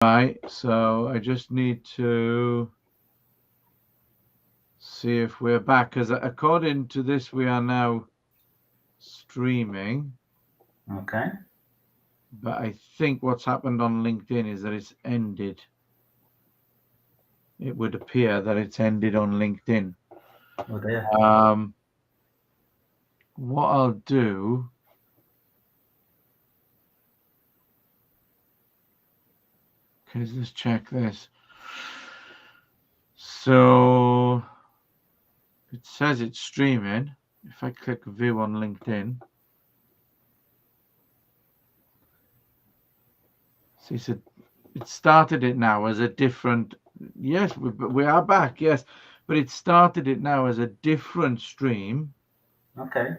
Right, so I just need to see if we're back, because according to this, we are now streaming. Okay. But I think what's happened on LinkedIn is that it's ended. It would appear that it's ended on LinkedIn. Oh dear. Um, what I'll do, because let's check this. So it says it's streaming. If I click view on LinkedIn, see, so it started it now as a different. Yes, we are back. Yes, but it started it now as a different stream. Okay.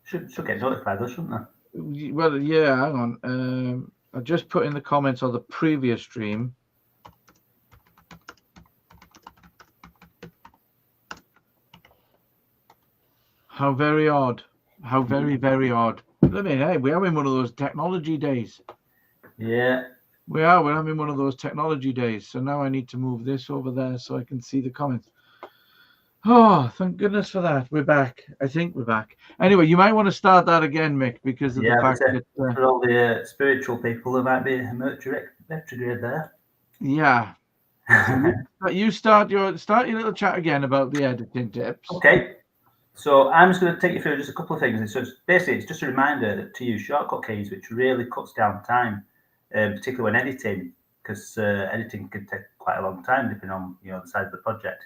Should get notified though, shouldn't they? Well, yeah. Hang on. I just put in the comments on the previous stream. How very odd. How very, very odd. I mean, hey, we're having one of those technology days. Yeah. We are. We're having one of those technology days. So now I need to move this over there so I can see the comments. Oh, thank goodness for that. We're back. I think we're back. Anyway, you might want to start that again, Mick, because of the Yeah, but fact that, for all the spiritual people, there might be a Mercury retrograde there. yeah. So you start your little chat again about the editing tips. Okay. So I'm just going to take you through just a couple of things. It's just basically it's just a reminder to use shortcut keys, which really cuts down time, particularly when editing, because editing can take quite a long time depending on the size of the project.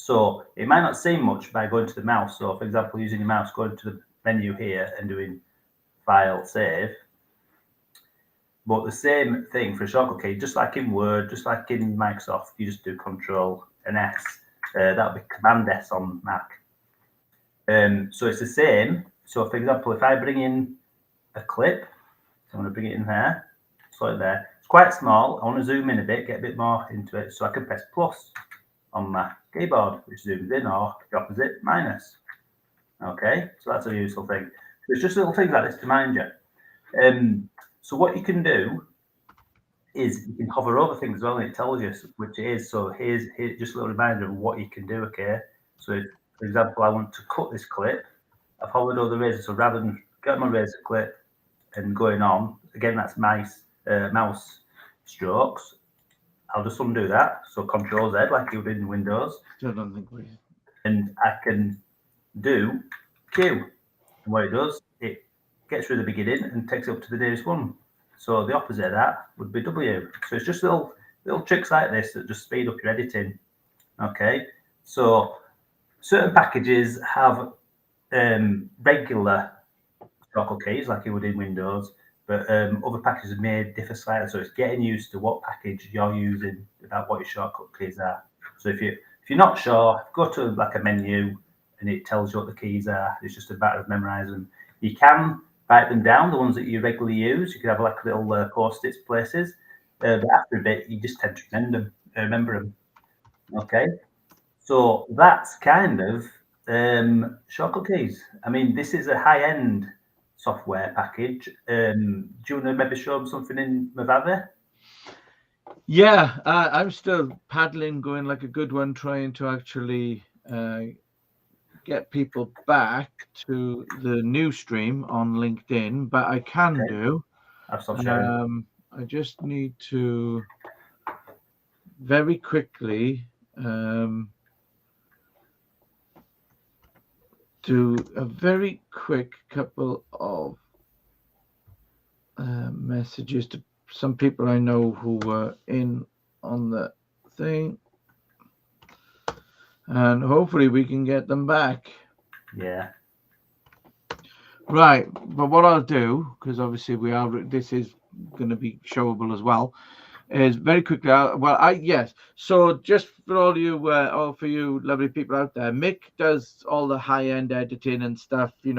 So it might not seem much by going to the mouse. So for example, using your mouse, going to the menu here and doing File, Save. But the same thing for a shortcut key, just like in Word, just like in Microsoft, you just do Control and S. That'll be Command S on Mac. So it's the same. So for example, if I bring in a clip, so I'm going to bring it in there, slide it there. It's quite small. I want to zoom in a bit, get a bit more into it, so I can press plus on my keyboard, which zooms in, or the opposite, minus. Okay, so that's a useful thing. So it's just little things like this to mind you. So what you can do is you can hover over things as well, and it tells you which it is. So here's just a little reminder of what you can do. Okay, so if, for example, I want to cut this clip, I've hovered over the razor. So rather than getting my razor clip and going on again, that's mouse strokes. I'll just undo that. So Control Z, like you would in Windows, I don't think we. and I can do Q. And what it does, it gets through the beginning and takes it up to the nearest one. So the opposite of that would be W. So it's just little tricks like this that just speed up your editing. Okay. So certain packages have regular shortcut keys like you would in Windows, but other packages may differ slightly. So it's getting used to what package you're using about what your shortcut keys are. So if you're not sure, go to like a menu and it tells you what the keys are. It's just a matter of memorising them. You can write them down, the ones that you regularly use. You can have like little post-its places, but after a bit, you just tend to remember them. Okay, so that's kind of shortcut keys. I mean, this is a high-end software package. Do you want to maybe show them something in Mojave? Yeah, I'm still paddling, going like a good one, trying to actually get people back to the new stream on LinkedIn, but I can Okay, do. I've stopped sharing. I just need to very quickly do a very quick couple of messages to some people I know who were in on the thing, and hopefully we can get them back. Yeah, Right, but what I'll do, because obviously this is going to be showable as well, is very quickly. Yes. So just for all for you lovely people out there, Mick does all the high end editing and stuff. He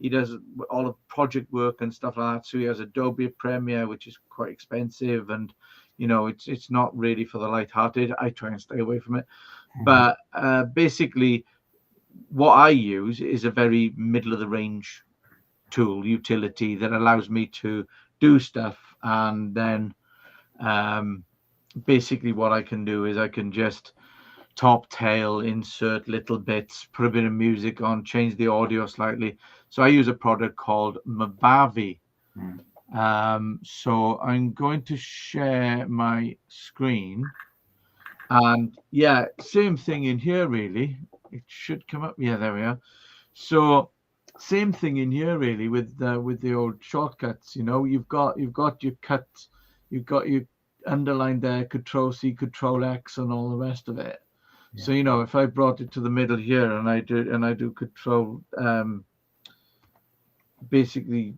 does all of project work and stuff like that. So he has Adobe Premiere, which is quite expensive, and it's not really for the light-hearted. I try and stay away from it, but basically, what I use is a very middle of the range tool utility that allows me to do stuff and then Basically what I can do is I can just top tail, insert little bits, put a bit of music on, change the audio slightly. So I use a product called Mavavi. So I'm going to share my screen, and yeah, same thing in here really. It should come up. Yeah, there we are. So same thing in here really with the old shortcuts. You know, you've got your cuts, you've got your underlined there, Control C, Control X, and all the rest of it. Yeah. So you know, if I brought it to the middle here and I do Control, basically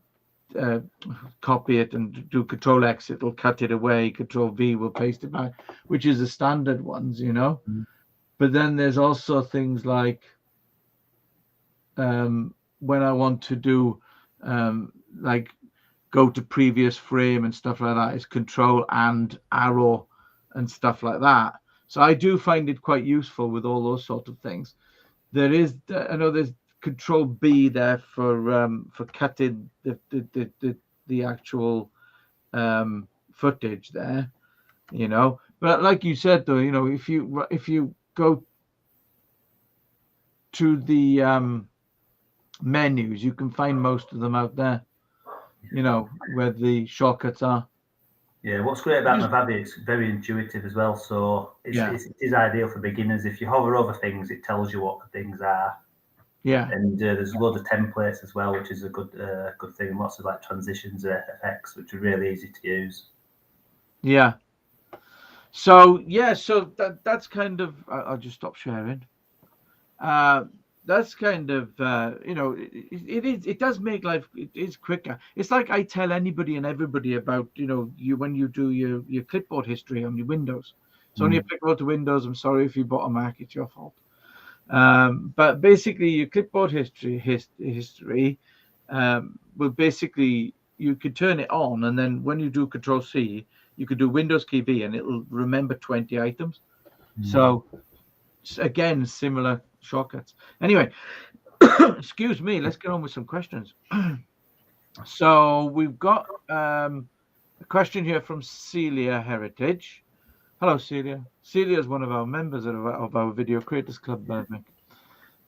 copy it and do Control X, it'll cut it away. Control V will paste it back, which is the standard ones, you know. But then there's also things like when I want to do like go to previous frame and stuff like that, it's Control and arrow and stuff like that. So I do find it quite useful with all those sort of things. There is, I know there's Control B there for cutting the actual footage there, you know. But like you said though, you know, if you go to the menus, you can find most of them out there, you know, where the shortcuts are. Yeah, what's great about Mavavi, it's very intuitive as well. So it is ideal for beginners. If you hover over things, it tells you what the things are. Yeah, and there's loads of templates as well, which is a good thing. Lots of like transitions, effects, which are really easy to use. Yeah. So yeah, so that's kind of. I'll just stop sharing. That's kind of you know, it does make life, it is quicker. It's like I tell anybody and everybody about, you know, when you do your clipboard history on your Windows. So when you applicable to Windows, I'm sorry if you bought a Mac, it's your fault. But basically your clipboard history will basically, you could turn it on, and then when you do Control C, you could do Windows key V and it'll remember 20 items. So again, similar shortcuts. Anyway, excuse me, let's get on with some questions. So we've got a question here from Celia Heritage. Hello, Celia. Celia is one of our members of our Video Creators Club,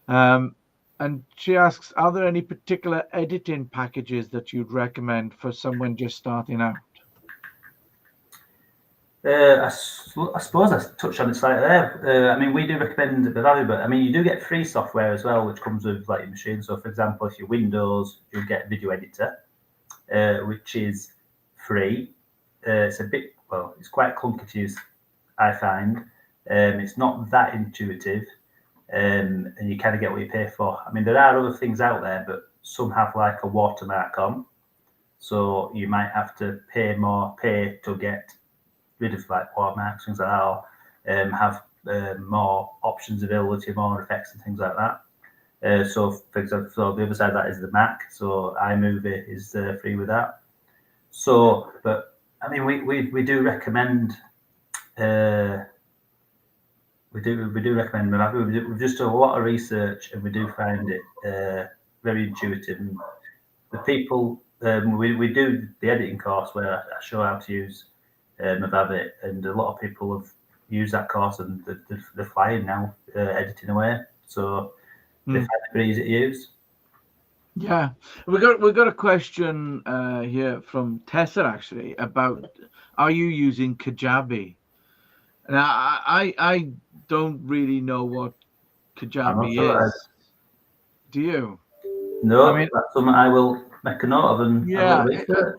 and she asks, are there any particular editing packages that you'd recommend for someone just starting out? I suppose I touched on it slightly there. I mean, we do recommend the value, but I mean, you do get free software as well, which comes with like your machine. So, for example, if you're Windows, you'll get Video Editor, which is free. It's a bit, well, it's quite clunky to use, I find. It's not that intuitive, and you kind of get what you pay for. I mean, there are other things out there, but some have like a watermark on, so you might have to pay to get rid of like watermarks, things like that, or have more options availability, more effects and things like that. So, for example, so the other side of that is the Mac. So iMovie is free with that. So, but I mean, we do recommend. We do recommend Mavavi. We've just done a lot of research, and we do find it very intuitive. And the people, we do the editing course where I show how to use Mavavi, and a lot of people have used that course and they're flying now, editing away. So they find it pretty easy to use. Yeah, we got a question here from Tessa actually about, are you using Kajabi? Now I don't really know what Kajabi is. Do you? No, I mean, that's something I will make a note of. And yeah,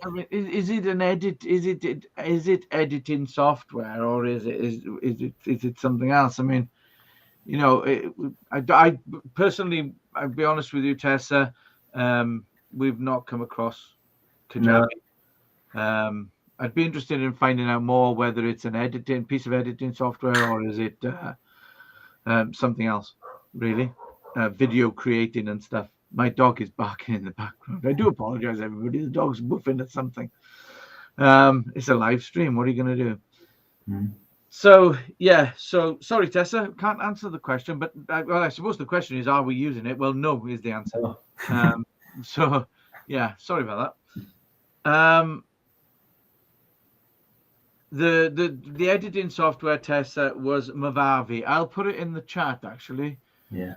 I mean, is it an edit? Is it editing software, or is it something else? I mean, you know, I personally, I'll be honest with you, Tessa, we've not come across Kajabi. No. I'd be interested in finding out more whether it's an piece of editing software, or is it something else, really, video creating and stuff. My dog is barking in the background. I do apologize, everybody. The dog's woofing at something. It's a live stream. What are you going to do? So, yeah. So, sorry, Tessa. Can't answer the question. But, well, I suppose the question is, are we using it? Well, no is the answer. So, yeah. Sorry about that. The editing software tester was Movavi. I'll put it in the chat actually. Yeah.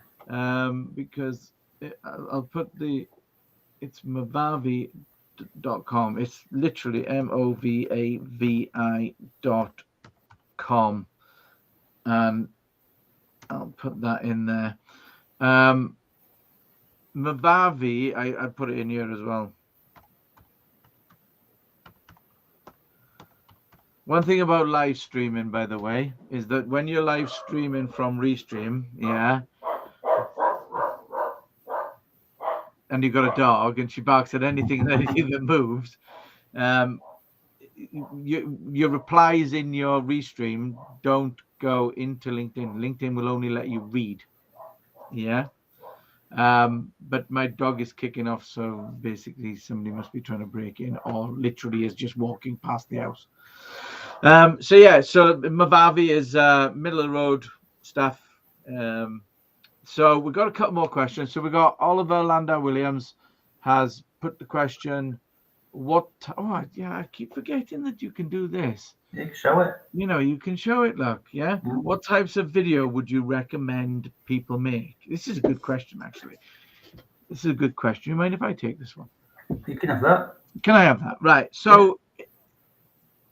Because I'll put it's Movavi.com. It's literally MOVAVI.com, and I'll put that in there. Movavi, I put it in here as well. One thing about live streaming, by the way, is that when you're live streaming from Restream, yeah, and you've got a dog and she barks at anything that moves, your replies in your Restream don't go into LinkedIn. LinkedIn will only let you read. Yeah. But my dog is kicking off, so basically somebody must be trying to break in, or literally is just walking past the house. So Movavi is middle of the road stuff. So we've got a couple more questions. So we got Oliver Landau Williams has put the question, I keep forgetting that you can do this. You can show it. You can show it, look, yeah? Mm-hmm. What types of video would you recommend people make? This is a good question, actually. This is a good question. You mind if I take this one? You can have that. Can I have that? Right. So,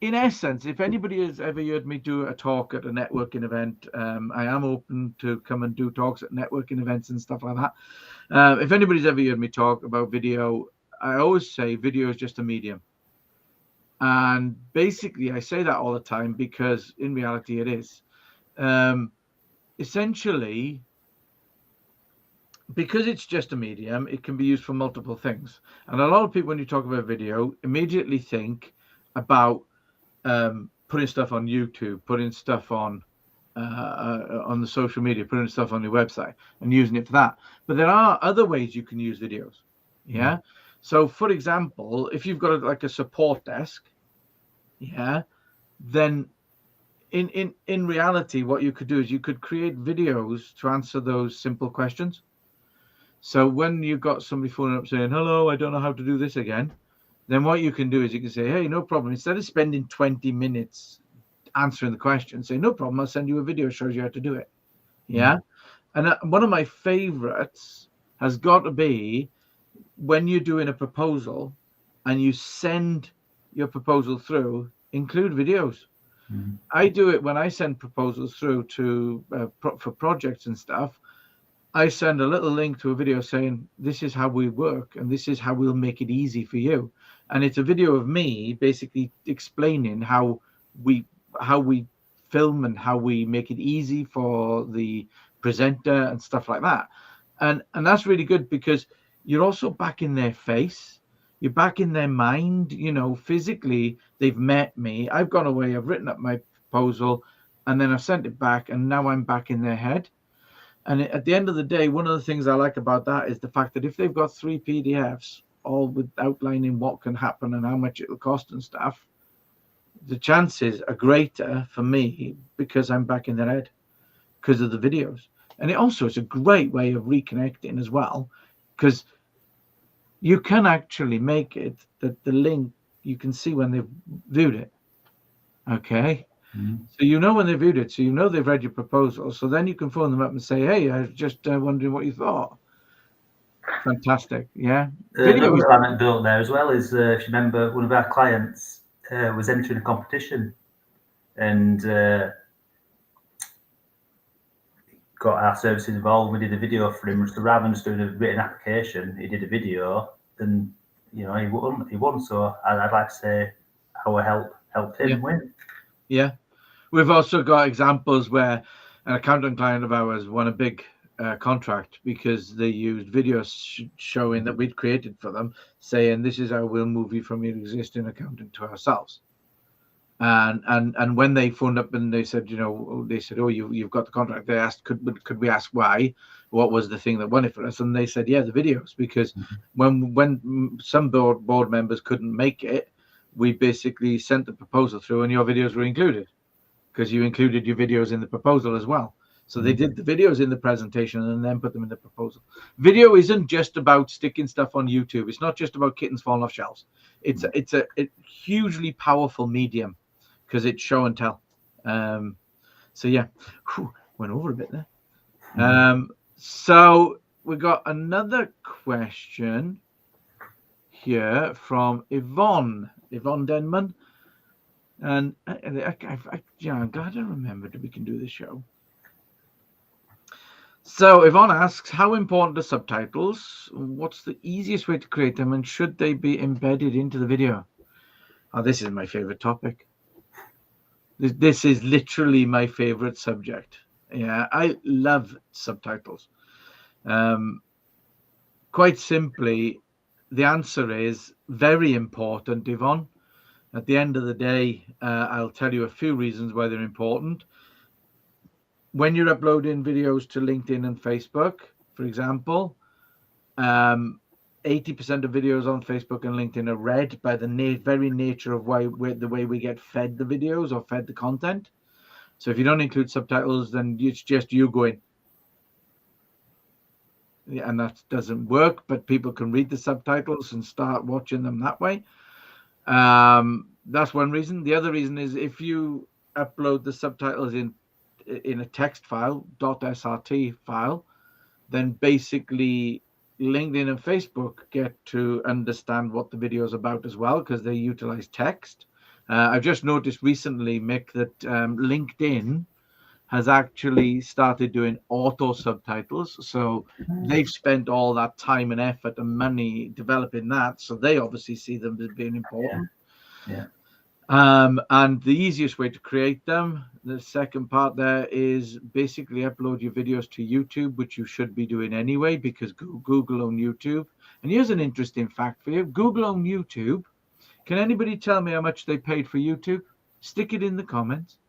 in essence, if anybody has ever heard me do a talk at a networking event, I am open to come and do talks at networking events and stuff like that. If anybody's ever heard me talk about video, I always say video is just a medium. And basically, I say that all the time because in reality, it is. Essentially, because it's just a medium, it can be used for multiple things. And a lot of people, when you talk about video, immediately think about putting stuff on YouTube, putting stuff on the social media, putting stuff on your website and using it for that. But there are other ways you can use videos. Yeah. Mm-hmm. So, for example, if you've got like a support desk, yeah, then in reality, what you could do is you could create videos to answer those simple questions. So when you've got somebody phoning up saying, hello, I don't know how to do this again, then what you can do is you can say, hey, no problem. Instead of spending 20 minutes answering the question, say, no problem, I'll send you a video that shows you how to do it. Yeah. Mm-hmm. And one of my favorites has got to be when you're doing a proposal and you send your proposal through, include videos. Mm-hmm. I do it when I send proposals through to for projects and stuff. I send a little link to a video saying, this is how we work and this is how we'll make it easy for you. And it's a video of me basically explaining how we film and how we make it easy for the presenter and stuff like that. And that's really good because you're also back in their face. You're back in their mind, physically they've met me. I've gone away, I've written up my proposal, and then I've sent it back, and now I'm back in their head. And at the end of the day, one of the things I like about that is the fact that if they've got 3 PDFs, all with outlining what can happen and how much it'll cost and stuff, the chances are greater for me because I'm back in their head because of the videos. And it also is a great way of reconnecting as well, because you can actually make it that the link you can see when they've viewed it. Okay. Mm-hmm. So when they viewed it, so they've read your proposal. So then you can phone them up and say, hey, I was just wondering what you thought. Fantastic. Yeah. Another anecdote there as well is, if you remember, one of our clients was entering a competition and got our services involved. We did a video for him. So rather than just doing a written application, he did a video and, he won. So I'd like to say our help helped him win. Yeah. We've also got examples where an accountant client of ours won a big contract because they used videos showing that we'd created for them, saying this is how we'll move you from your existing accountant to ourselves. And when they phoned up and they said, oh, you've got the contract, they asked, could we ask why? What was the thing that won it for us? And they said, yeah, the videos, because when some board members couldn't make it, we basically sent the proposal through and your videos were included because you included your videos in the proposal as well. So they did the videos in the presentation and then put them in the proposal. Video isn't just about sticking stuff on YouTube. It's not just about kittens falling off shelves. It's a hugely powerful medium because it's show and tell. So yeah, went over a bit there. So we got another question here from Yvonne Denman, and I'm glad I remembered that we can do the show. So Yvonne asks, how important are subtitles? What's the easiest way to create them, and should they be embedded into the video? Oh, this is my favorite topic. This is literally my favorite subject. Yeah, I love subtitles. Quite simply, the answer is very important, Yvonne. At the end of the day, I'll tell you a few reasons why they're important. When you're uploading videos to LinkedIn and Facebook, for example, 80% of videos on Facebook and LinkedIn are read by the very nature of the way we get fed the videos or fed the content. So if you don't include subtitles, then it's just you going. Yeah, and that doesn't work, but people can read the subtitles and start watching them that way. That's one reason. The other reason is if you upload the subtitles in a text file, .srt file, then basically LinkedIn and Facebook get to understand what the video is about as well, because they utilize text. I've just noticed recently, Mick, that LinkedIn has actually started doing auto subtitles. So they've spent all that time and effort and money developing that. So they obviously see them as being important. Yeah. And the easiest way to create them, the second part there, is basically upload your videos to YouTube, which you should be doing anyway, because Google own YouTube. And here's an interesting fact for you. Google own YouTube. Can anybody tell me how much they paid for YouTube? Stick it in the comments.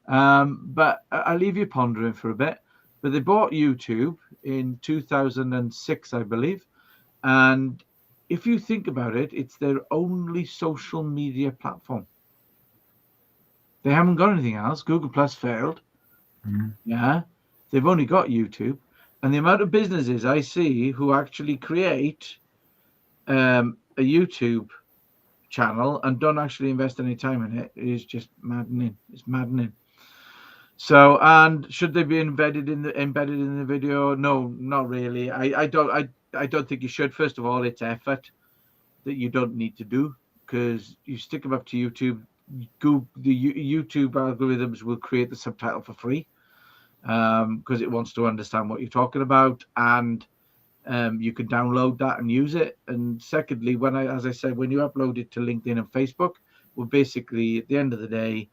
But I'll leave you pondering for a bit. But they bought YouTube in 2006, I believe. And if you think about it, it's their only social media platform. They haven't got anything else. Google Plus failed. Yeah. They've only got YouTube. And the amount of businesses I see who actually create a YouTube channel and don't actually invest any time in it is just maddening. It's maddening. So, and should they be embedded in the video? No, not really. I don't think you should. First of all, it's effort that you don't need to do, because you stick them up to YouTube. The YouTube algorithms will create the subtitle for free, because it wants to understand what you're talking about, and you can download that and use it. And secondly, as I said, when you upload it to LinkedIn and Facebook, well, basically at the end of the day,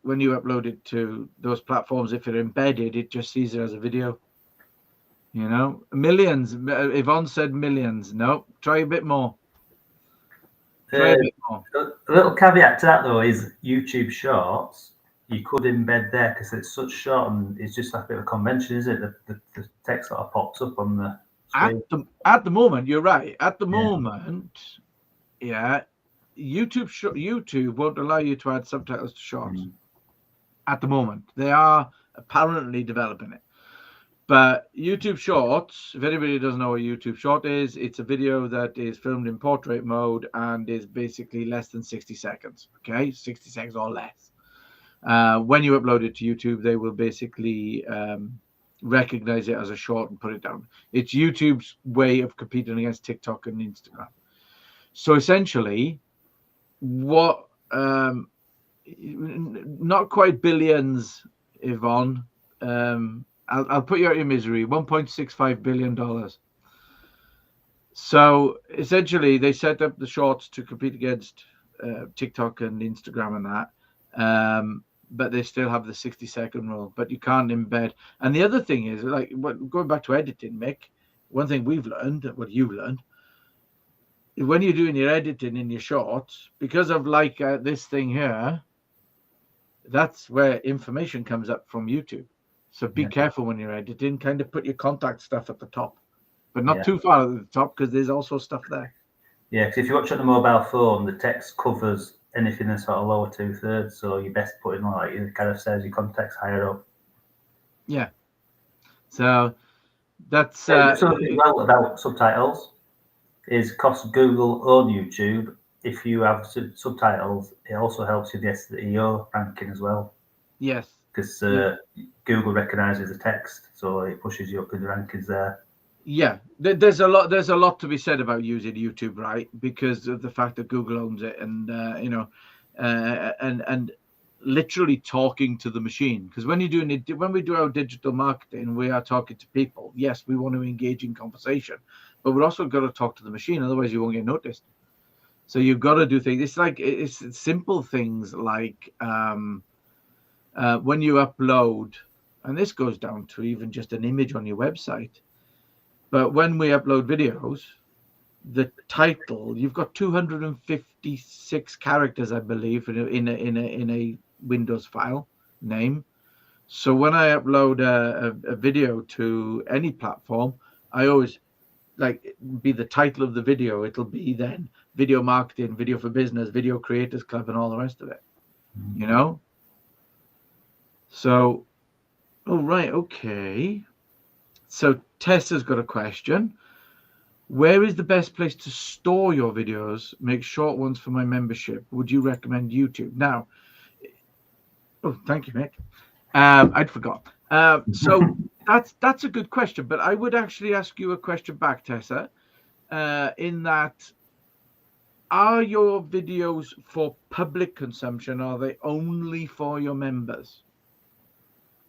when you upload it to those platforms, if it's embedded, it just sees it as a video. You know, millions. Yvonne said millions. No, try a bit more. A little caveat to that, though, is YouTube Shorts. You could embed there because it's such short, and it's just like a bit of a convention, is it? The text sort of pops up on the screen. At the moment, you're right. At the moment, yeah, YouTube won't allow you to add subtitles to Shorts. At the moment, they are apparently developing it. But YouTube Shorts, if anybody doesn't know what YouTube Short is, it's a video that is filmed in portrait mode and is basically less than 60 seconds. Okay, 60 seconds or less. When you upload it to YouTube, they will basically recognize it as a short and put it down. It's YouTube's way of competing against TikTok and Instagram. So essentially, what not quite billions, Yvonne. I'll put you out of your misery. $1.65 billion. So essentially, they set up the shorts to compete against TikTok and Instagram and that. But they still have the 60-second rule. But you can't embed. And the other thing is, like, going back to editing, Mick, one thing we've learned, what you learned, when you're doing your editing in your shorts, because of like this thing here, that's where information comes up from YouTube. So be careful when you're editing. Kind of put your contact stuff at the top, but not too far at the top, because there's also stuff there. Yeah, because if you watch on the mobile phone, the text covers anything that's sort of lower 2/3. So you're best putting, like it kind of says, your context higher up. Yeah. So that's something well about subtitles is cost Google own YouTube if you have subtitles, it also helps with the SEO ranking as well. Yes. Because Google recognizes the text, so it pushes you up in the rankings there. Yeah, there's a lot to be said about using YouTube, right? Because of the fact that Google owns it, and and literally talking to the machine. Because when we do our digital marketing, we are talking to people. Yes, we want to engage in conversation, but we're also got to talk to the machine. Otherwise, you won't get noticed. So you've got to do things. It's simple things like when you upload, and this goes down to even just an image on your website. But when we upload videos, the title, you've got 256 characters, I believe, in a Windows file name. So when I upload a video to any platform, I always be the title of the video. It'll be then video marketing, video for business, video creators club, and all the rest of it. You know. So, right, okay. So Tessa's got a question. Where is the best place to store your videos? Make short ones for my membership. Would you recommend YouTube? Now, thank you, Mick. I'd forgot. So that's a good question, but I would actually ask you a question back, Tessa. In that, are your videos for public consumption? Or are they only for your members?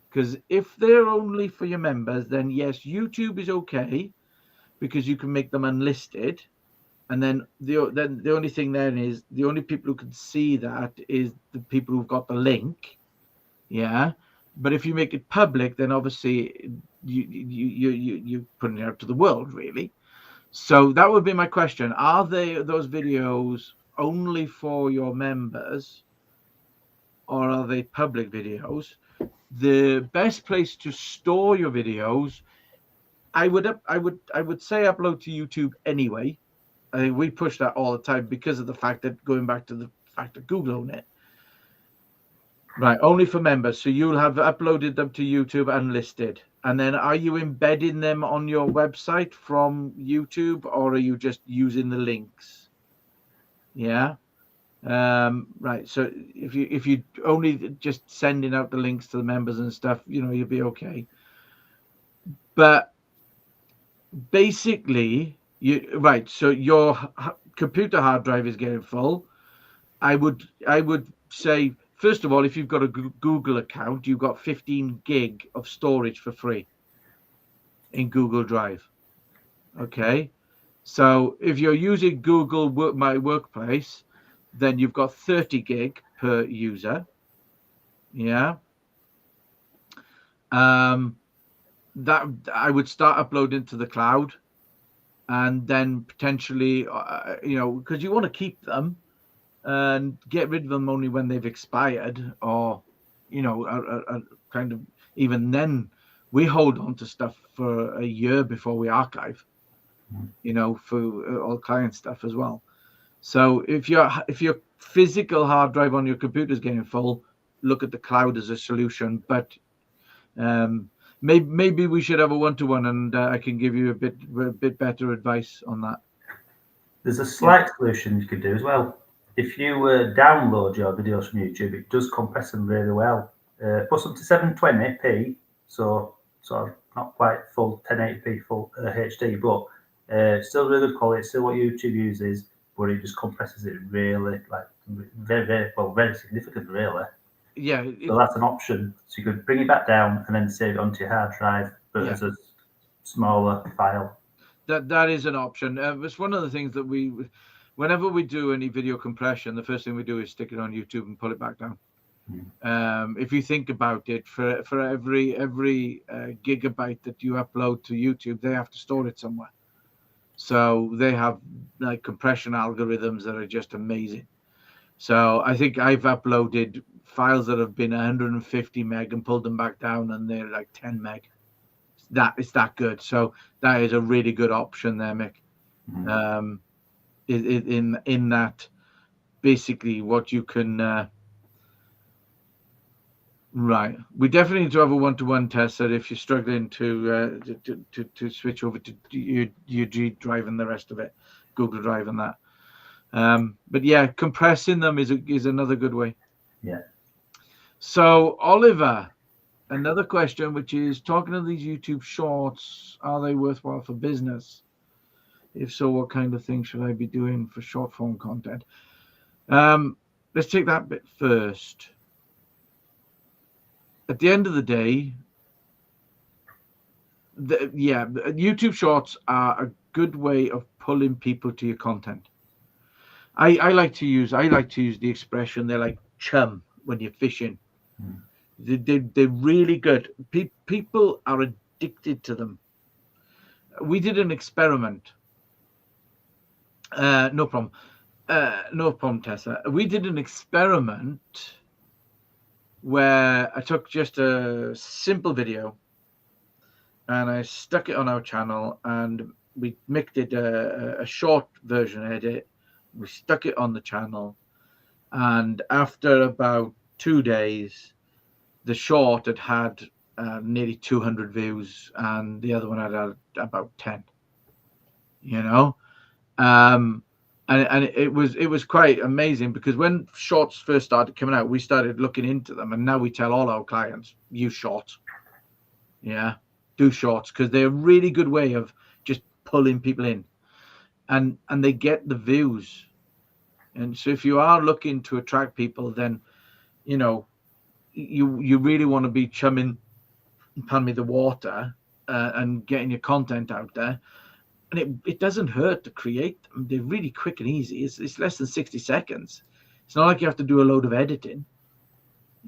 Because if they're only for your members, then yes, YouTube is okay because you can make them unlisted. And then the only thing then is the only people who can see that is the people who've got the link. Yeah. But if you make it public, then obviously you're putting it out to the world, really. So that would be my question. Are those videos only for your members, or are they public videos? The best place to store your videos, I would say upload to YouTube anyway. I think we push that all the time because of the fact that going back to the fact that Google own it. Right, only for members. So you'll have uploaded them to YouTube unlisted. And then are you embedding them on your website from YouTube, or are you just using the links? Yeah. Right. So if you only just sending out the links to the members and stuff, you'll be okay. But basically, right. So your computer hard drive is getting full. I would say, first of all, if you've got a Google account, you've got 15 gig of storage for free in Google Drive. Okay. So if you're using Google My Workplace, then you've got 30 gig per user. Yeah. That I would start uploading to the cloud, and then potentially, because you want to keep them and get rid of them only when they've expired, or, kind of, even then we hold on to stuff for a year before we archive, for all client stuff as well. So if your physical hard drive on your computer is getting full, look at the cloud as a solution. But maybe we should have a one-to-one, and I can give you a bit better advice on that. There's a slight solution you could do as well. If you download your videos from YouTube, it does compress them really well. Puts them to 720p, so sort of not quite full 1080p full HD, but still really good quality. Still what YouTube uses, but it just compresses it really, very significantly, really. Yeah. So that's an option. So you could bring it back down and then save it onto your hard drive, but as a smaller file. That is an option. It's one of the things that whenever we do any video compression, the first thing we do is stick it on YouTube and pull it back down. If you think about it, for every gigabyte that you upload to YouTube, they have to store it somewhere. So they have compression algorithms that are just amazing. So I think I've uploaded files that have been 150 meg and pulled them back down, and they're like 10 meg. It's that good. So that is a really good option there, Mick. In that, basically what you can. Right, we definitely need to have a one-to-one test. That if you're struggling to switch over to your G Drive and the rest of it, Google Drive and that. But yeah, compressing them is another good way. Yeah. So Oliver, another question, which is talking of these YouTube shorts, are they worthwhile for business? If so, what kind of things should I be doing for short form content? Let's take that bit first. At the end of the day, YouTube shorts are a good way of pulling people to your content. I like to use the expression, they're like chum when you're fishing. They're really good. People are addicted to them. We did an experiment. No problem. No problem, Tessa. We did an experiment where I took just a simple video and I stuck it on our channel, and we did a short version edit. We stuck it on the channel, and after about 2 days, the short had nearly 200 views, and the other one had about 10. You know, and it was quite amazing, because when shorts first started coming out, we started looking into them, and now we tell all our clients, use shorts. Yeah, do shorts, because they're a really good way of just pulling people in, and they get the views. And so if you are looking to attract people, then you really want to be chumming, pardon me, the water, and getting your content out there. And it doesn't hurt to create them. They're really quick and easy. It's less than 60 seconds. It's not like you have to do a load of editing,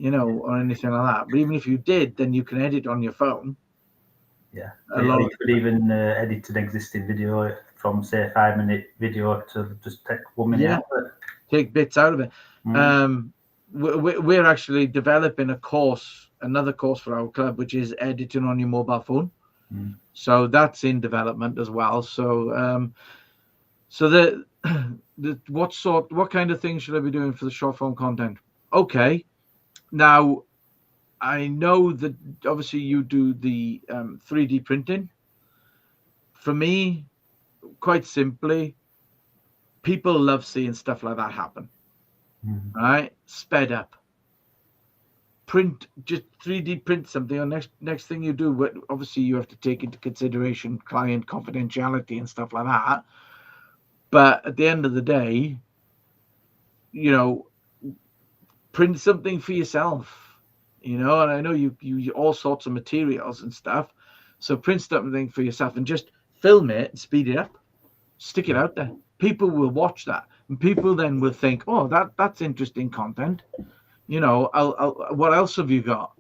or anything like that. But even if you did, then you can edit on your phone. Yeah. You could even edit an existing video from, say, a 5-minute video to just take 1 minute out of it. Take bits out of it. We're actually developing another course for our club, which is editing on your mobile phone. So that's in development as well. So what kind of things should I be doing for the short form content? Okay, now I know that obviously you do the 3D printing. For me, quite simply, people love seeing stuff like that happen. Right, sped up. Print, just 3D print something, or next thing you do, obviously you have to take into consideration client confidentiality and stuff like that. But at the end of the day, print something for yourself, and I know you all sorts of materials and stuff. So print something for yourself and just film it and speed it up, stick it out there. People will watch that, and people then will think, oh, that's interesting content. What else have you got?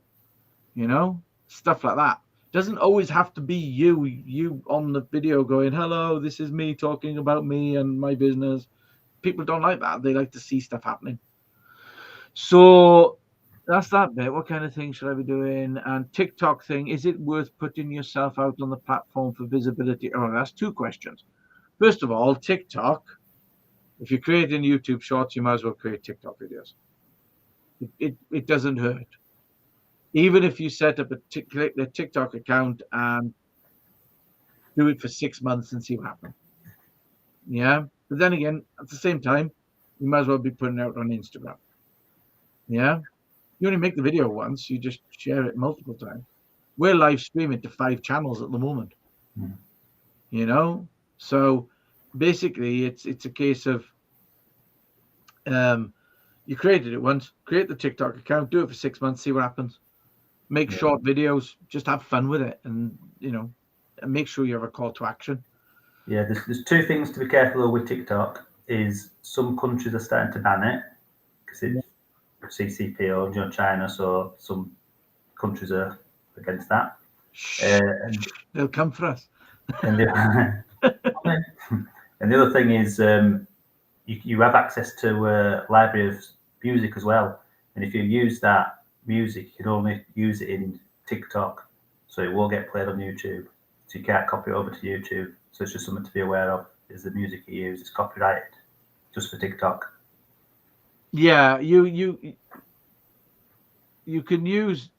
Stuff like that. Doesn't always have to be you on the video going, hello, this is me talking about me and my business. People don't like that. They like to see stuff happening. So that's that bit. What kind of things should I be doing? And TikTok thing, is it worth putting yourself out on the platform for visibility? Oh, that's 2 questions. First of all, TikTok, if you're creating YouTube shorts, you might as well create TikTok videos. It doesn't hurt. Even if you set up a TikTok account and do it for 6 months and see what happens. Yeah. But then again, at the same time, you might as well be putting it out on Instagram. Yeah. You only make the video once, you just share it multiple times. We're live streaming to 5 channels at the moment. So basically it's a case of you created it once, create the TikTok account, do it for 6 months, see what happens. Make short videos, just have fun with it, and and make sure you have a call to action. Yeah, there's 2 things to be careful of with TikTok. Is some countries are starting to ban it because it's CCP, China, so some countries are against that. They'll come for us. And the other thing is you have access to a library of music as well, and if you use that music, you can only use it in TikTok, so it won't get played on YouTube. So you can't copy it over to YouTube. So it's just something to be aware of. Is the music you use is copyrighted just for TikTok? Yeah, you can use.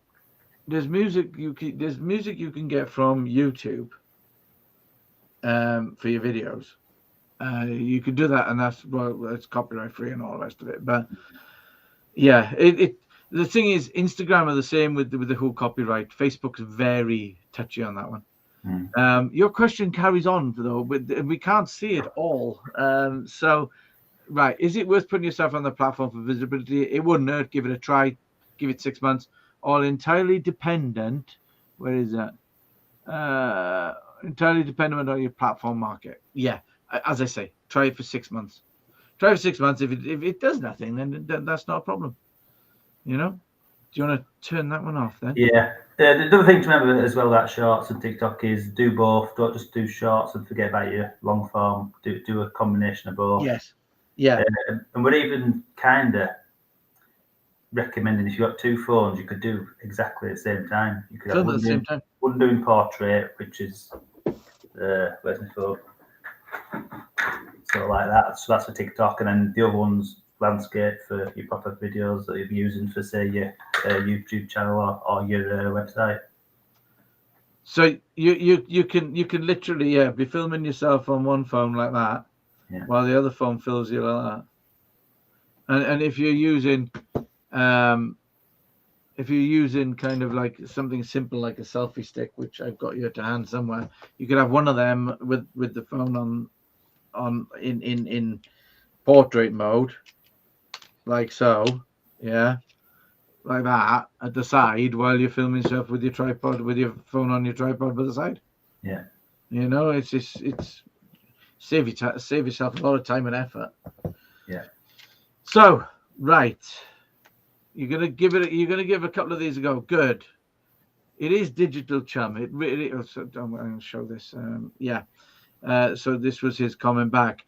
There's music you can get from YouTube for your videos, You could do that, and it's copyright free and all the rest of it. But yeah, the thing is, Instagram are the same with the whole copyright. Facebook's very touchy on that one. Your question carries on though, but we can't see it all. So, right, is it worth putting yourself on the platform for visibility? It wouldn't hurt. Give it a try. Give it 6 months. All entirely dependent. Where is that? Entirely dependent on your platform market. Yeah, as I say, try it for 6 months. Try for 6 months. If it does nothing, then that's not a problem. You know? Do you want to turn that one off then? Yeah. The other thing to remember as well about shorts and TikTok is do both. Don't just do shorts and forget about your long form. Do a combination of both. Yes. Yeah. And we're even kind of recommending, if you've got 2 phones, you could do exactly at the same time. You could have one doing portrait, which is where's my phone? So like that. So that's for TikTok, and then the other one's landscape for your proper videos that you're using for, say, your YouTube channel or your website. So you can literally be filming yourself on one phone like that, while the other phone fills you like that. And if you're using kind of like something simple like a selfie stick, which I've got here to hand somewhere, you could have one of them with the phone on in portrait mode, like so, like that at the side while you're filming stuff with your tripod, with your phone on your tripod by the side. Yeah, you know, it's save yourself a lot of time and effort. Yeah. So right, you're gonna give a couple of these a go. Good. It is Digital Chum. It really. I'm going to show this. So this was his comment back.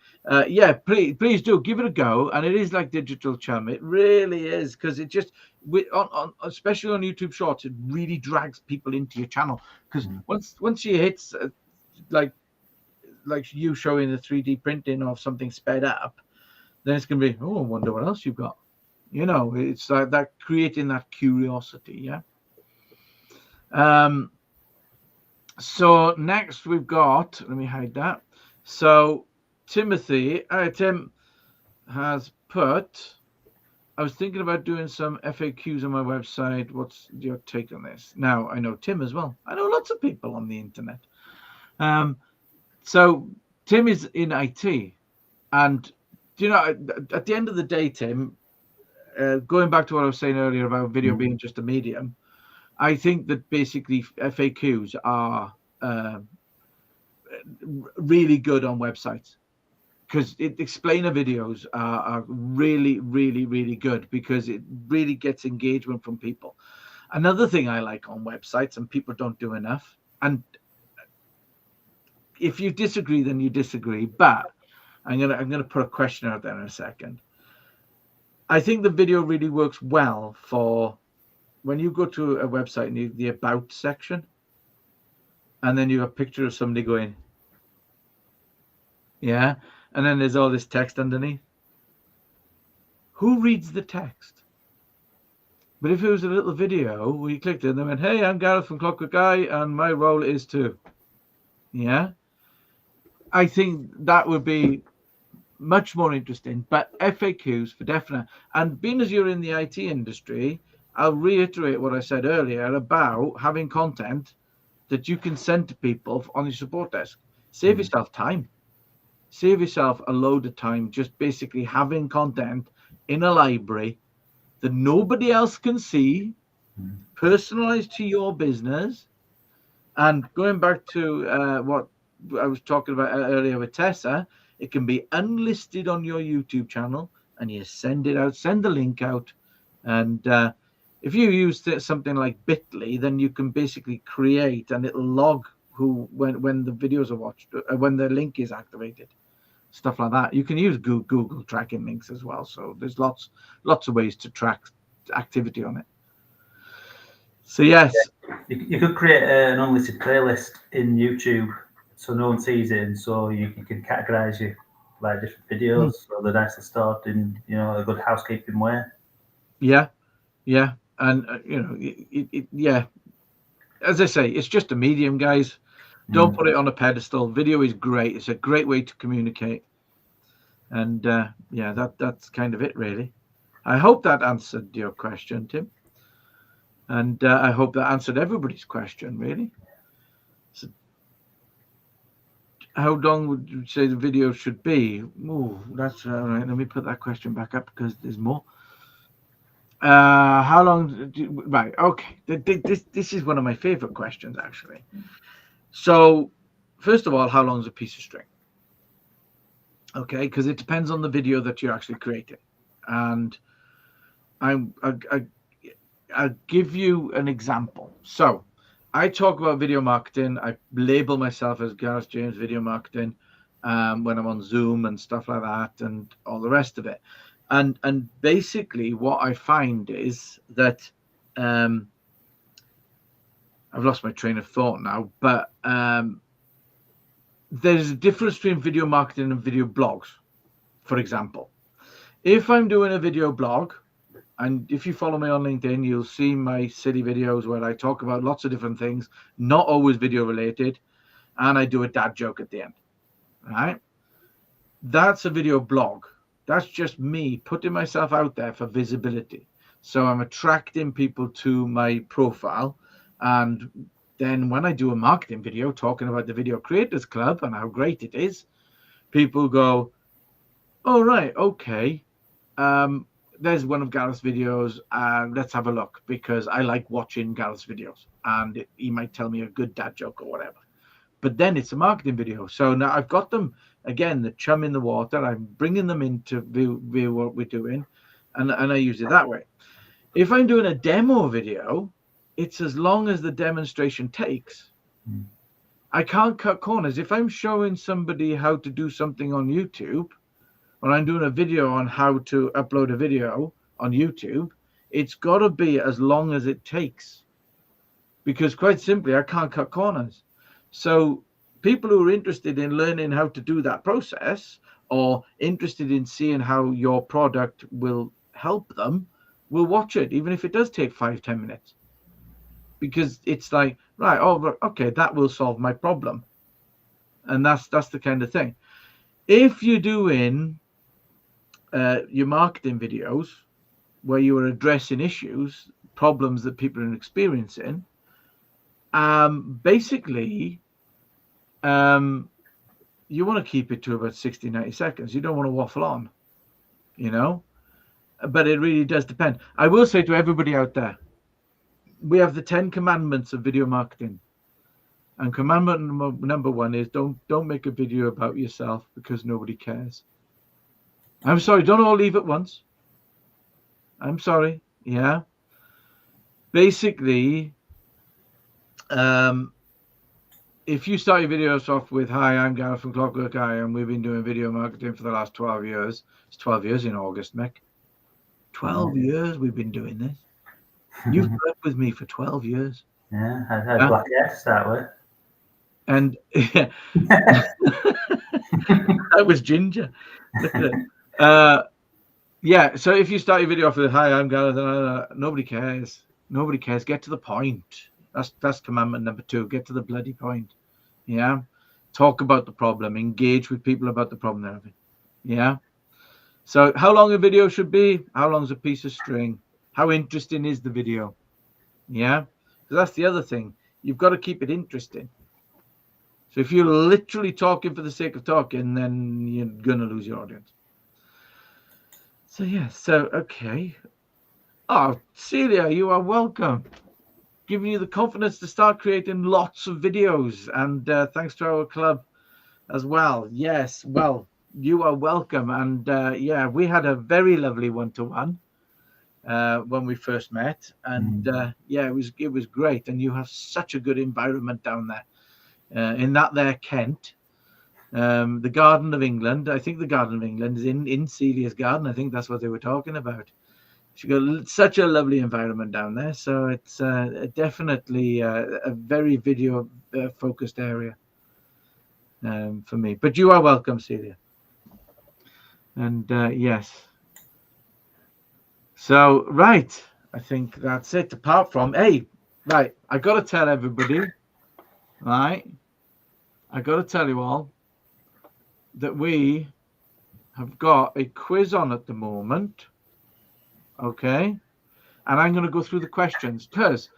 Please do give it a go. And it is like Digital Chum. It really is, because it just, especially on YouTube Shorts, it really drags people into your channel. Because once you hit like you showing the 3D printing of something sped up, then it's going to be, oh, I wonder what else you've got. You know, it's like that, creating that curiosity. Yeah. So next we've got, let me hide that. So Timothy, Tim has put, I was thinking about doing some FAQs on my website. What's your take on this? Now, I know Tim as well. I know lots of people on the internet. So Tim is in IT, and you know, at the end of the day, Tim, going back to what I was saying earlier about video being just a medium, I think that basically FAQs are really good on websites, because explainer videos are really, really, really good, because it really gets engagement from people. Another thing I like on websites, and people don't do enough, and if you disagree, then you disagree, but I'm gonna put a question out there in a second. I think the video really works well for when you go to a website and you have the about section, and then you have a picture of somebody going, and then there's all this text underneath. Who reads the text? But if it was a little video where you clicked it and they went, hey, I'm Gareth from Clockwork Eye, and my role is to, I think that would be much more interesting. But FAQs for definite. And being as you're in the IT industry, I'll reiterate what I said earlier about having content that you can send to people on your support desk. Save yourself time. Save yourself a load of time just basically having content in a library that nobody else can see, personalized to your business. And going back to what I was talking about earlier with Tessa, it can be unlisted on your YouTube channel, and you send it out, send the link out. And if you use something like Bitly, then you can basically create, and it'll log when the videos are watched, when the link is activated, stuff like that. You can use Google tracking links as well. So there's lots of ways to track activity on it. So yes, you could create an unlisted playlist in YouTube, so no one sees it, and so you can categorize your like different videos, so they're nicely stored in a good housekeeping way. Yeah, and as I say, it's just a medium, guys. Don't put it on a pedestal. Video is great. It's a great way to communicate. And yeah, that's kind of it, really. I hope that answered your question, Tim. And I hope that answered everybody's question, really. So how long would you say the video should be? Oh, that's all right. Let me put that question back up because there's more. How long? Right. Okay. This is one of my favorite questions, actually. So, first of all, how long is a piece of string? Okay, because it depends on the video that you're actually creating, and I'm I'll give you an example. So, I talk about video marketing. I label myself as Gareth James Video Marketing when I'm on Zoom and stuff like that, and all the rest of it. And basically, what I find is that um, I've lost my train of thought now, but there's a difference between video marketing and video blogs. For example, if I'm doing a video blog, and if you follow me on LinkedIn, you'll see my silly videos where I talk about lots of different things, not always video related, and I do a dad joke at the end. Right? That's a video blog. That's just me putting myself out there for visibility. So I'm attracting people to my profile. And then when I do a marketing video talking about the Video Creators Club and how great it is, people go, oh, right, okay. There's one of Gareth's videos. Let's have a look because I like watching Gareth's videos and he might tell me a good dad joke or whatever. But then it's a marketing video. So now I've got them again, the chum in the water. I'm bringing them in to view what we're doing, and I use it that way. If I'm doing a demo video, it's as long as the demonstration takes. I can't cut corners. If I'm showing somebody how to do something on YouTube, or I'm doing a video on how to upload a video on YouTube, it's got to be as long as it takes. Because quite simply, I can't cut corners. So people who are interested in learning how to do that process or interested in seeing how your product will help them will watch it, even if it does take 5-10 minutes. Because it's like, right, oh, okay, that will solve my problem. And that's the kind of thing. If you're doing your marketing videos where you are addressing issues, problems that people are experiencing, basically, you want to keep it to about 60-90 seconds. You don't want to waffle on, but it really does depend. I will say to everybody out there, we have the 10 commandments of video marketing. And commandment number 1 is don't make a video about yourself because nobody cares. I'm sorry, don't all leave at once. I'm sorry. Yeah. Basically, if you start your videos off with, hi, I'm Gareth from Clockwork Eye, and we've been doing video marketing for the last 12 years. It's 12 years in August, Mick. 12 years we've been doing this. You've worked with me for 12 years. Yeah, I had black hair to start with. And that was ginger. Look at it. Yeah, so if you start your video off with, hi, I'm Gareth, nobody cares. Nobody cares. Get to the point. That's commandment number 2. Get to the bloody point. Yeah. Talk about the problem. Engage with people about the problem they're having. Yeah. So how long a video should be? How long is a piece of string? How interesting is the video? Yeah. Because that's the other thing. You've got to keep it interesting. So if you're literally talking for the sake of talking, then you're going to lose your audience. So, yeah. So, okay. Oh, Celia, you are welcome. Giving you the confidence to start creating lots of videos. And thanks to our club as well. Yes, well, you are welcome. And yeah, we had a very lovely one-to-one when we first met. And yeah, it was great. And you have such a good environment down there in that there Kent. The Garden of England. I think the Garden of England is in Celia's garden. I think that's what they were talking about. She's got such a lovely environment down there. So it's definitely a very video focused area for me. But you are welcome, Celia. And yes. So, right. I think that's it. Apart from, hey, right. I got to tell everybody, right. I got to tell you all that we have got a quiz on at the moment. Okay. And I'm going to go through the questions because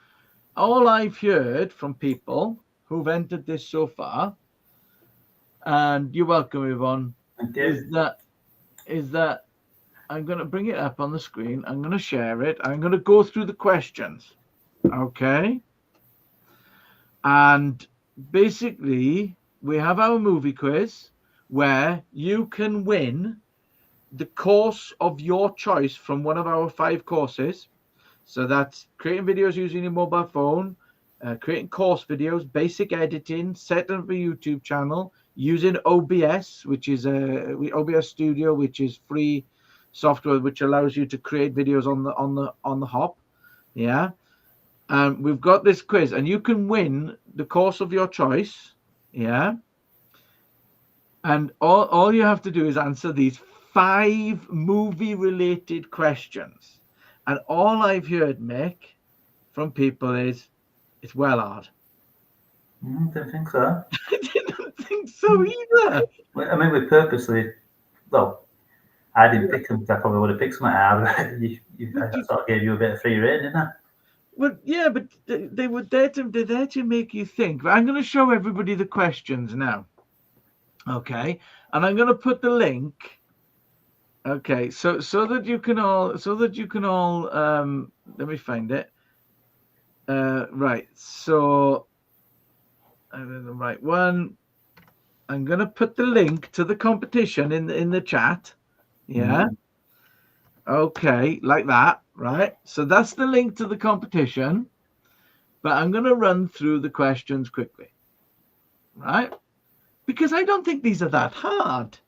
all I've heard from people who've entered this so far, and you're welcome, Yvonne, is that I'm going to bring it up on the screen. I'm going to share it. I'm going to go through the questions. Okay. And basically, we have our movie quiz where you can win the course of your choice from one of our 5 courses. So that's creating videos using your mobile phone, creating course videos, basic editing, setting up a YouTube channel, using OBS, which is OBS Studio, which is free software which allows you to create videos on the hop. Yeah. And we've got this quiz, and you can win the course of your choice. Yeah. And all you have to do is answer these 5 movie-related questions. And all I've heard, Mick, from people is it's well hard. Don't think so. I didn't think so either. I mean, we purposely, well, I didn't pick them. I probably would have picked something out. I sort of gave you a bit of free rein, didn't I? Well, yeah, but they're there to make you think. But I'm going to show everybody the questions now. Okay, and I'm going to put the link. Okay, so that you can all let me find it. Right, so the right one. I'm going to put the link to the competition in the chat. Yeah. Okay, like that, right? So that's the link to the competition. But I'm going to run through the questions quickly. Right? Because I don't think these are that hard.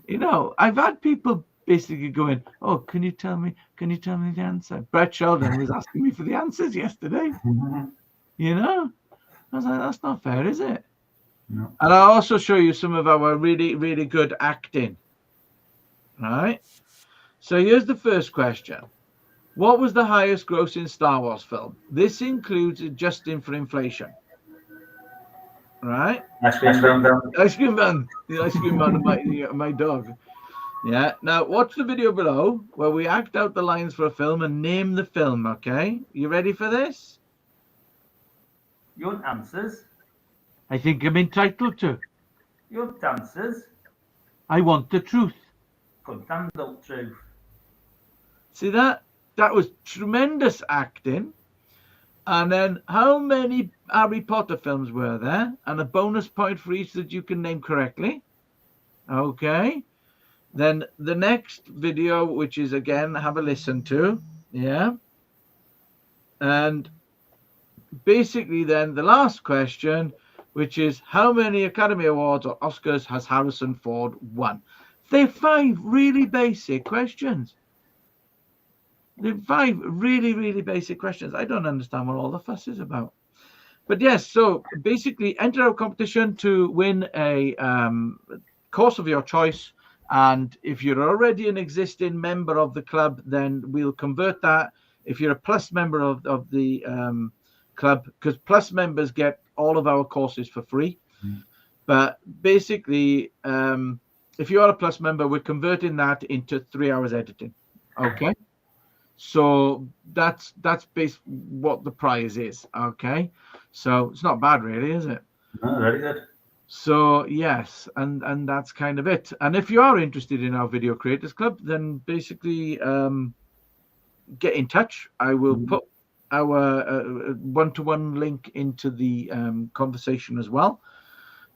You know, I've had people basically going, "Oh, can you tell me the answer?" Brett Sheldon was asking me for the answers yesterday. You know? I was like, that's not fair, is it? No. And I'll also show you some of our really, really good acting. Right? So here's the first question. What was the highest grossing Star Wars film? This includes adjusting for inflation. Right? Ice cream man. Ice cream man. The ice cream man of my dog. Yeah. Now watch the video below where we act out the lines for a film and name the film, okay? You ready for this? You want answers? I think I'm entitled to. You want answers? I want the truth. Content truth. See that? That was tremendous acting. And then how many Harry Potter films were there? And a bonus point for each that you can name correctly. Okay. Then the next video, which is again, have a listen to. Yeah. And basically then the last question, which is how many Academy Awards or Oscars has Harrison Ford won? They're 5 really basic questions. They're 5 really, really basic questions. I don't understand what all the fuss is about. But yes, so basically enter our competition to win a course of your choice. And if you're already an existing member of the club, then we'll convert that. If you're a plus member of the club, because plus members get all of our courses for free. But basically, if you are a plus member, we're converting that into 3 hours editing. Okay. So that's basically what the prize is. Okay. So it's not bad really, is it? No, very good. So yes, and that's kind of it. And if you are interested in our Video Creators Club, then basically get in touch. I will put our one-to-one link into the conversation as well,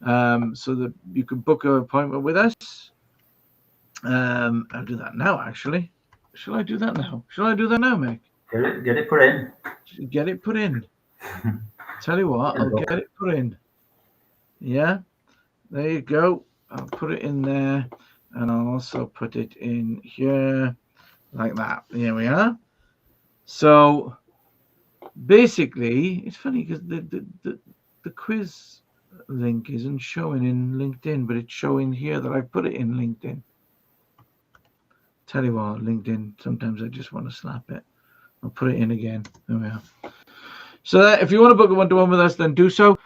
so that you can book an appointment with us. I'll do that now, actually. Shall I do that now? Shall I do that now, Mick? Get it put in. Get it put in. Tell you what, I'll get it put in. Yeah, there you go. I'll put it in there, and I'll also put it in here, like that. Here we are. So basically, it's funny because the quiz link isn't showing in LinkedIn, but it's showing here that I put it in LinkedIn. Tell you what, LinkedIn, sometimes I just want to slap it. I'll put it in again. There we are. So that if you want to book a one-to-one with us, then do so.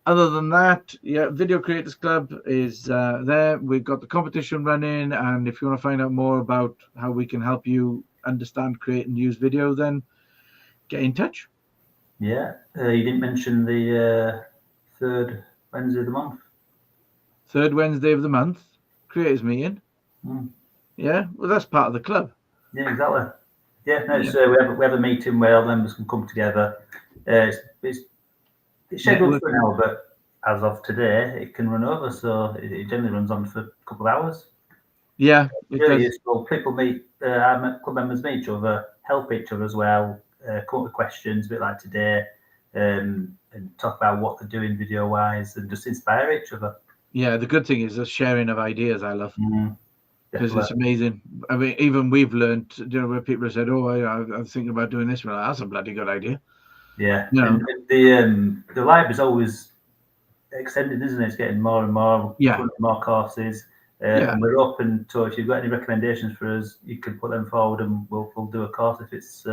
other than that, yeah, Video Creators Club is there. We've got the competition running, and if you want to find out more about how we can help you understand, create, and use video, then get in touch. Yeah. You didn't mention the third Wednesday of the month. Third Wednesday of the month, creators meeting. Mm. Yeah, well, that's part of the club. Yeah, exactly. Yeah, no, so we have a meeting where all members can come together. It's scheduled for an hour, but as of today, it can run over, so it generally runs on for a couple of hours. Yeah, it Really does. useful. People meet, our club members meet each other, help each other as well, come up with questions, a bit like today, and talk about what they're doing video-wise, and just inspire each other. Yeah, the good thing is the sharing of ideas. I love. Because Definitely. it's amazing. I mean, even we've learned, you know, where people have said, "Oh, I'm thinking about doing this." Well, that's a bloody good idea. Yeah, You know? and the library's always extended, isn't it? It's getting more and more, Yeah. more courses, Yeah. and we're open to, if you've got any recommendations for us, you can put them forward, and we'll do a course if it's.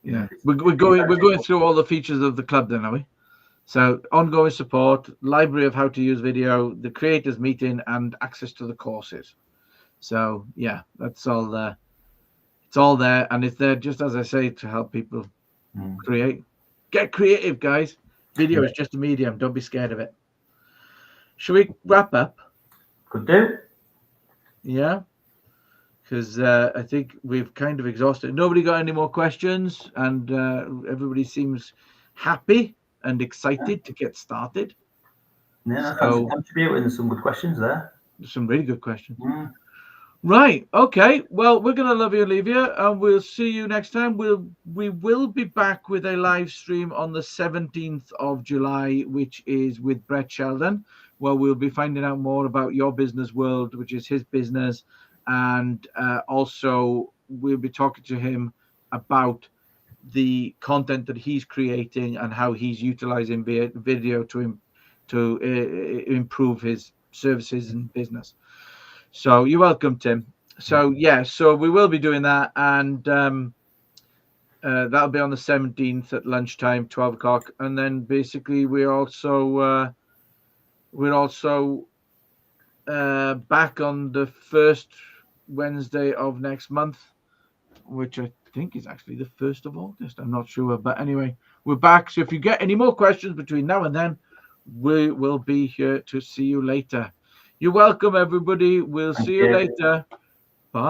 Yeah, we're going through all the features of the club then, are we? So ongoing support, library of how to use video, the creators meeting, and access to the courses. So yeah, that's all there. It's all there, and it's there just as I say to help people create. Get creative, guys. Video is just a medium. Don't be scared of it. Should we wrap up? Could do. Yeah, because I think we've kind of exhausted. Nobody got any more questions, and everybody seems happy and excited to get started. Yeah, so, contributing some good questions there. Some really good questions. Right. Okay. Well, we're going to love you and leave you, and we'll see you next time. We will be back with a live stream on the 17th of July, which is with Brett Sheldon, where we'll be finding out more about Your Business World, which is his business, and also we'll be talking to him about the content that he's creating and how he's utilizing video to improve his services and business. So you're welcome, Tim. So yeah, so we will be doing that, and that'll be on the 17th at lunchtime, 12 o'clock, and then basically we're also back on the first Wednesday of next month, which I think is actually the 1st of August. I'm not sure, but anyway, we're back. So if you get any more questions between now and then, we will be here to see you later. You're welcome, everybody. We'll see you later. Bye.